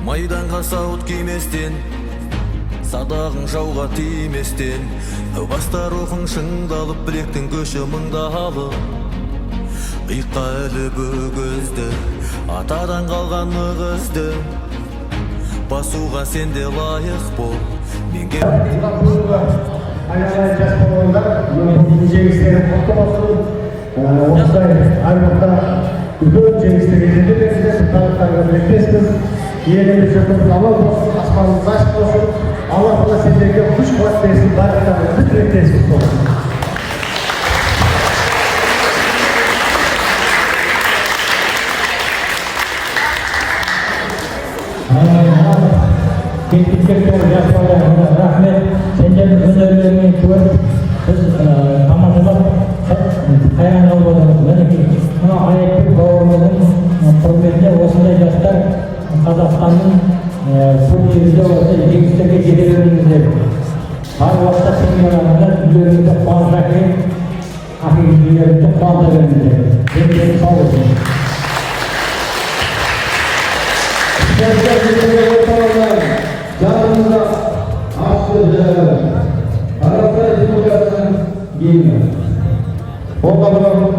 Майданға сауыт киместен, садағың жауға тиместен, бастар оқың шыңдалып, білектің көші мыңдалып. Иыққа әлі бөгізді, атадан қалған нығызды, басуға сенде лайық бол. Менге айналайын жас балуандар, жеңістерін құтты болсын. Осылай аймақта үлкен жеңістерге жете беріңіздер, талаптарға тілектеспіз. Еліміз жұртымыз аман болсын, аспанымыз ашық болсын. Алла тағала сендерге күш қуат берсін, барлықтарыңызды тілектеспіз болсын. Кеттіктерге жас балуанға рахмет. Сендердің өнерлеріңе көріп, біз тамашалап қайран қалып отырмыз. Мінекей, мына Аятбек бауырымыздың құрметіне осындай жастар Қазақстанның турнирінде осы жеңістерге жете беріңіздер. Бар уақытта сенің арасында үйлеріңізді қуаныша әкеліп, үйлеріңізді қуанта беріңіздер. Деніңіз сау болсын. Жанымызда ашты Қазақстан Республикасының гимні. Қолға бұлағын.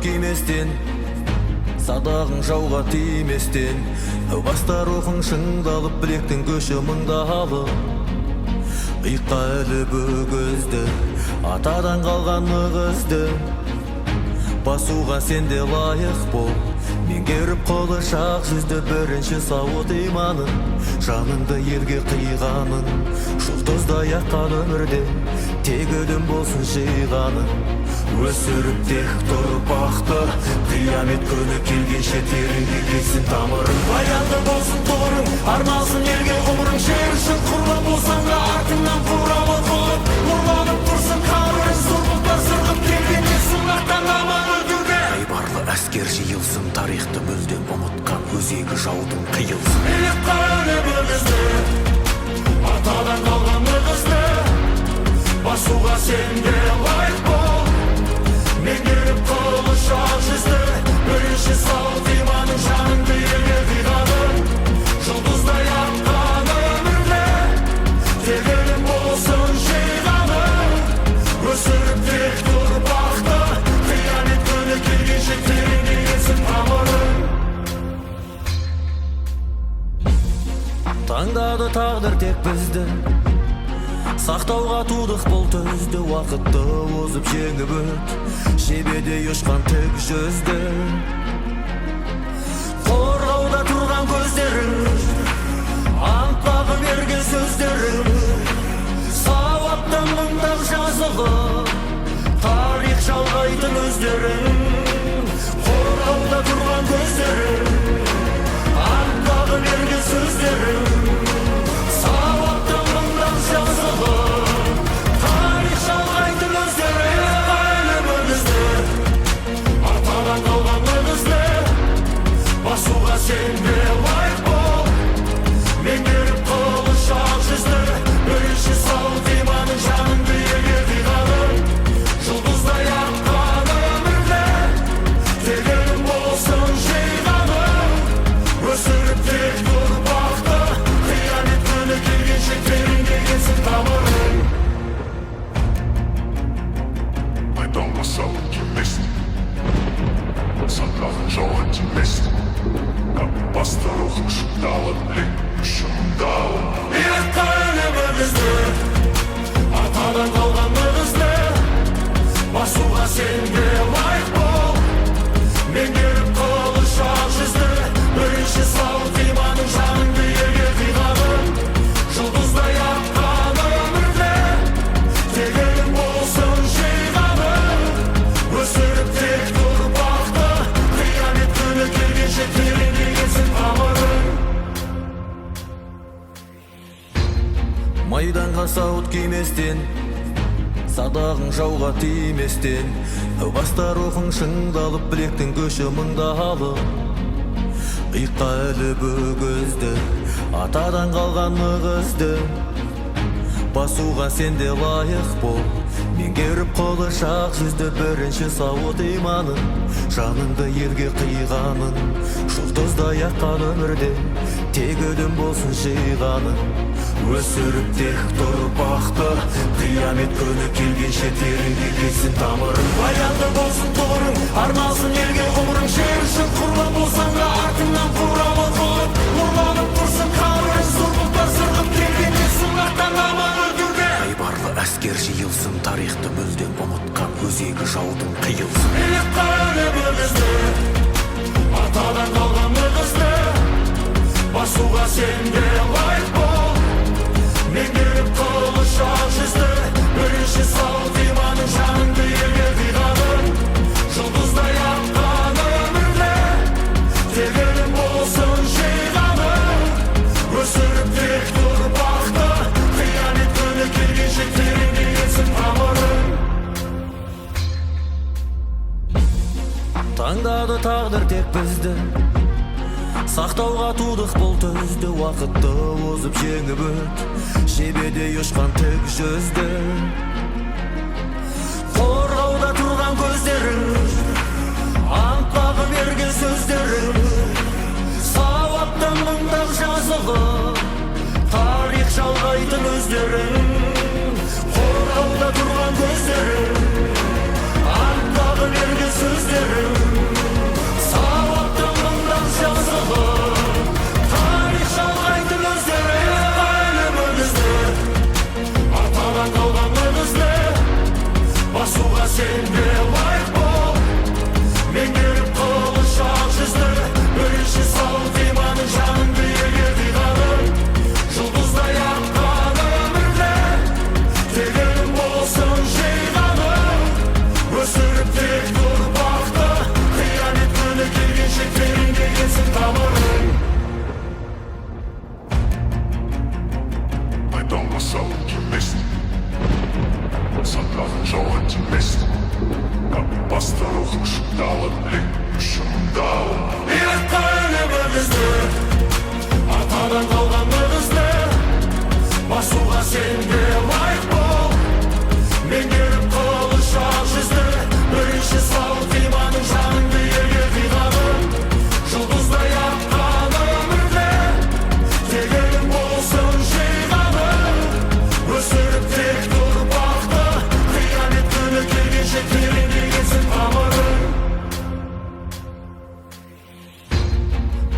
киместен, садағың жауға тиместен, баста рухың шыңдалып, білектің көші мыңдалып. Иыққа іліп өгізді, атадан қалған нығызды, басуға сенде лайық бол. Меңгеріп қолы шақ жүзді, бірінші сауыт иманын, жаныңды елге қиғанын, жұлдыздай аққан өмірде тек өлім болсын жиғаның. Өсіріп тек тұрпақты, қиямет күні келгенше тереңге кетсін тамырың. Баянды болсын торың, арналсын елге ғұмырың. Жер үшін құрбан болсаң да артыңнан қурап оқылып, ұрланып тұрсын қабірің. Зор бұлттар сырғып келгенде сыңақтан аман өтуге. Айбарлы әскер жиылсын, тарихты мүлдем ұмытқан өзегі жаудың қиылсын. Илікқа өліп өгізді, атадан қалған нығызды, басуға сенде лайық бол. Меңгеріп қолы шақ жүзді, бірінші сауыт иманың, жаныңды елге қиғанын. Жұлдыздай аққан өмірде тек өлім болсын жиғаның. Өсіріп тек тұрпақты, қиямет күні келгенше тереңге кетсін тамырың. Таңдады тағдыр тек бізді, сақтауға тудық бұл төзді. Уақытты озып жеңіп өт, жебедей ұшқан тек жүзді. Қорғауда тұрған көздерің, антпағы берген сөздерің, сауаптан мыңдап жазылып, тарих жалғайтын өздерің. Қорғауда тұрған көздерің, антпағы берген сөздерің, сауаптан мыңдап жазылып, тарих жалғайтын өздерің. Атадан қалған нығызды, басуға сенде лайық бол. Меңгеріп қолы шақ жүзді, бірінші сауыт иманың, жаныңды елге қиғанын. Жұлдыздай аққан өмірде тек өлім болсын жиғаның. Өсіріп тек тұрпақты, қиямет күні келгенше тереңге кетсін тамырың. Myself to listen. Садағың жауға тимесін, баста рухың шыңдалып, білектің шыңдалып. Илікқа өліп өгізді, атадан қалған нығызды, басуға сенде лайық бол. Меңгеріп қолы шақ жүзді, бірінші сауыт иманың, жаныңды елге қиғанын. Жұлдыздай аққан өмірде тек өлім болсын жиғаның. Өсіріп тек тұрпақты, қиямет күні келгенше тереңге кетсін тамырың. Майданға сауыт киместен, садағың жауға тиместен, баста рухың шыңдалып, білектің көші мыңдалып. Иыққа іліп өгізді, атадан қалған нығызды, басуға сенде лайық бол. Меңгеріп қолы шақ жүзді, бірінші сауыт иманын, жаныңды елге қиғанын. Жұлдыздай аққан өмірде тек өлім болсын жиғаның. Өсіріп тек тұрпақты, қиямет күні келгенше тереңге кетсін тамырың. Баянды болсын торың, арналсын елге ғұмырың. Жер үшін құрбан болсаң да артыңнан қурап оқылып, ұрланып тұрсын қабірің. Зор бұлттар сырғып келгенде сыңақтан аман өтуге. Айбарлы әскер жиылсын, тарихты мүлдем ұмытқан өзегі жаудың қиылсын. Илікқа өліп өгізді, атадан қалған нығызды, басуға сенде лайық бол. Меңгеріп қолы шақ жүзді, бірінші сауыт иманың, жаныңды елге қиғанын. Жұлдыздай аққан өмірде тек өлім болсын жиғаның. Өсіріп тек тұрпақты, қиямет күні келгенше тереңге кетсін тамырың. Таңдады тағдыр тек бізді, сақтауға тудық бұл төзді. Уақытты озып жеңіп өт, жебедей ұшқан тек жүзді. Қорғауда тұрған көздерің, антпағы берген сөздерің, сауаптан мыңдап жазылып, тарих жалғайтын өздерің. Қорғауда тұрған көздерің, антпағы берген сөздерің,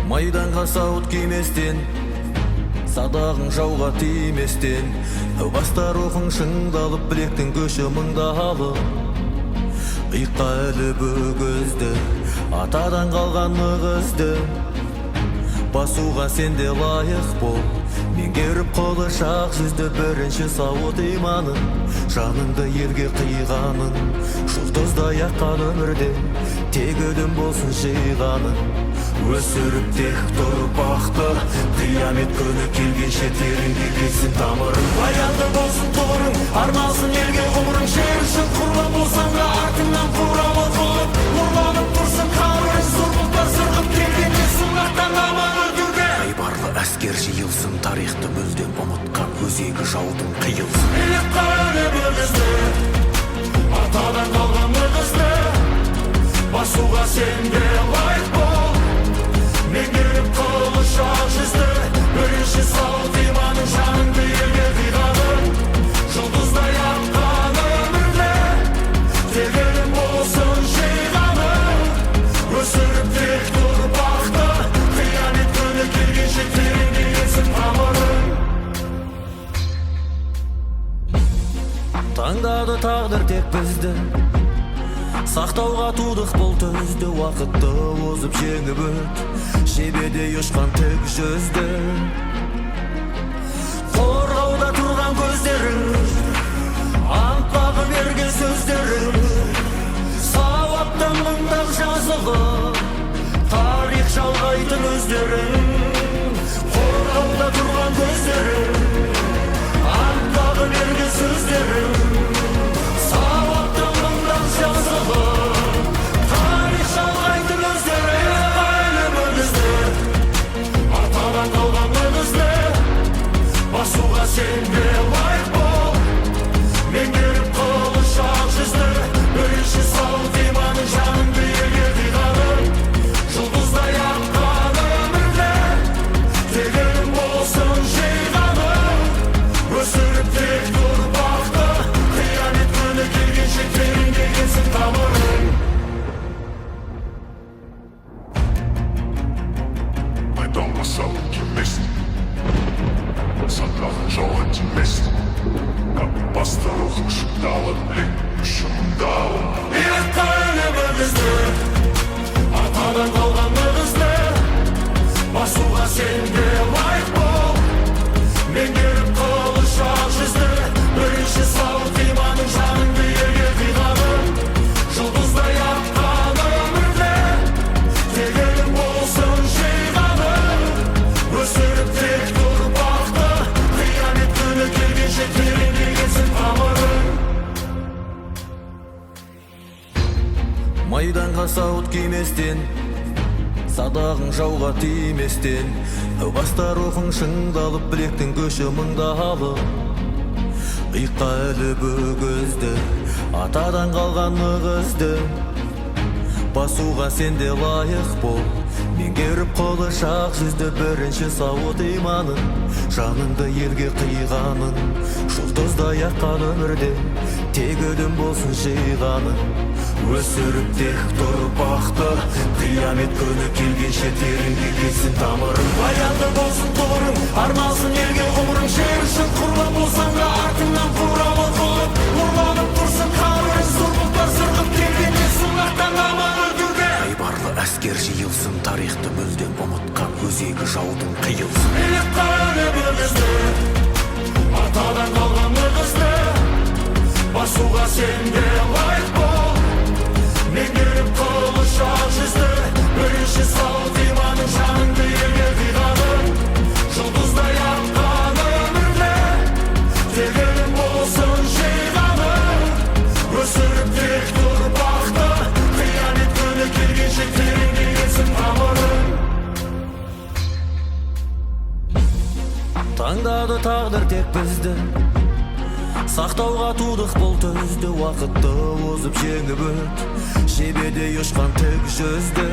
Майданға сауыт киместен, садағың жауға тиместен, бастар оқың шыңдалып, білектің көші мыңдалы. Иыққа әлі бөгізді, атадан қалған нығызды, басуға сенде лайық бол. Меңгеріп қолы шақ жүзді бірінші сауыт иманын, жаныңды елге қиғанын, жұлдыздай аққан өмірде тек өлім болсын жиғаның. Өсіріп тек тұрпақты, қиямет күні келгенше тереңге кетсін тамырың. Баянды болсын тұғырың, арналсын елге ғұмырың. Жер үшін құрбан болсаң да артыңнан қуралы қылып, ұрланып тұрсын қабірің. Зұр бұлттар сырғып келгенде сынақтан аман өтуге. Айбарлы әскер жиылсын, тарихты мүлдем ұмытқан өзегі жаудың қиылсын. Иыққа іле бөлізді, атадан қалған нығызды, басуға сенде лайық бол. Меңгеріп қылыш ақ жүзді, бірінші сауыт иманың, жаныңды елге қиғаның. Жұлдыздай аққан өмірде тек өлім болсын жиғаның. Өсіріп тек тұрпақты, қиямет күні келгенше тереңге кетсін тамырың. Таңдады тағдыр тек бізді, сақтауға тудық бұл төзді. Уақытты озып жеңіп өт, жебеде ұшқан тік жүзді. Қорғауда тұрған көздерің, ант бағып берген сөздерің. Сауаптан мыңдап жазылып, тарих жалғайтын өздерің. Қорғауда тұрған көздерің, ант бағып берген сөздерің. Сауаптан мыңдап жазылып, тарих жалғайтын өздерің. Атадан қалған нығызды, басуға сенде лайық бол. Меңгеріп қылыш ақ жүзді, бірінші сауыт иманың, жаныңды елге қиғаның. Жұлдыздай аққан өмірде тек өлім болсын жиғаның. Өсіріп тек тұрпақты, қиямет күні келгенше тереңге кетсін тамырың. Myself, you missed it. Садағың жауға тиместі, бастар оқың шыңдалып, шыңдалып. Иыққа іле бөлізді, атадан қалған нығызды, басуға сенде лайық бол. Меңгеріп қылыш ақ жүзді, бірінші сауыт иманың, жаныңды елге қиғаның. Жұлдыздай аққан өмірде тек өлім болсын жиғаның. Өсіріп тек тұрпақты, қиямет күні келгенше тереңге кетсін тамырың. Майданға сауыт киместен, садағың жауға тиместен, бастар оқың шыңдалып, білектің көші мыңдалы. Иыққа әлі бөгізді, атадан қалған нығызды, басуға сенде лайық бол. Меңгеріп қолы шақ жүзді, бірінші сауыт иманын, жаныңды елге қиғаның. Жұлдыздай аққан өмірде тек өлім болсын жиғаның. Өсіріп тек тұрпақты, қиямет күні келгенше тереңге кетсін тамырың. Баянды болсын тұғырың, арналсын елге ғұмырың. Жер үшін құрбан болсаң да артыңнан қуралы қылып, ұрланып тұрсын қабірің. Зұр бұлттар сырғып келгенде сынақтан аман өтуге. Айбарлы әскер жиылсын, тарихты мүлдем ұмытқан өзегі жаудың қиылсын. Иыққа іле бөлізді, атадан қалған нығызды, басуға сенде лайық бол. Меңгеріп қылыш ақ жүзді, бірінші сауыт иманың, жаныңды елге қиғаның. Жұлдыздай аққан өмірде тек өлім болсын жиғаның. Өсіріп тек тұрпақты, қиямет күні келгенше тереңге кетсін тамырың. Таңдады тағдыр тек бізді, сақтауға тудық бұл төзді. Уақытты озып жеңіп өт, жебеде ұшқан тік жүзді.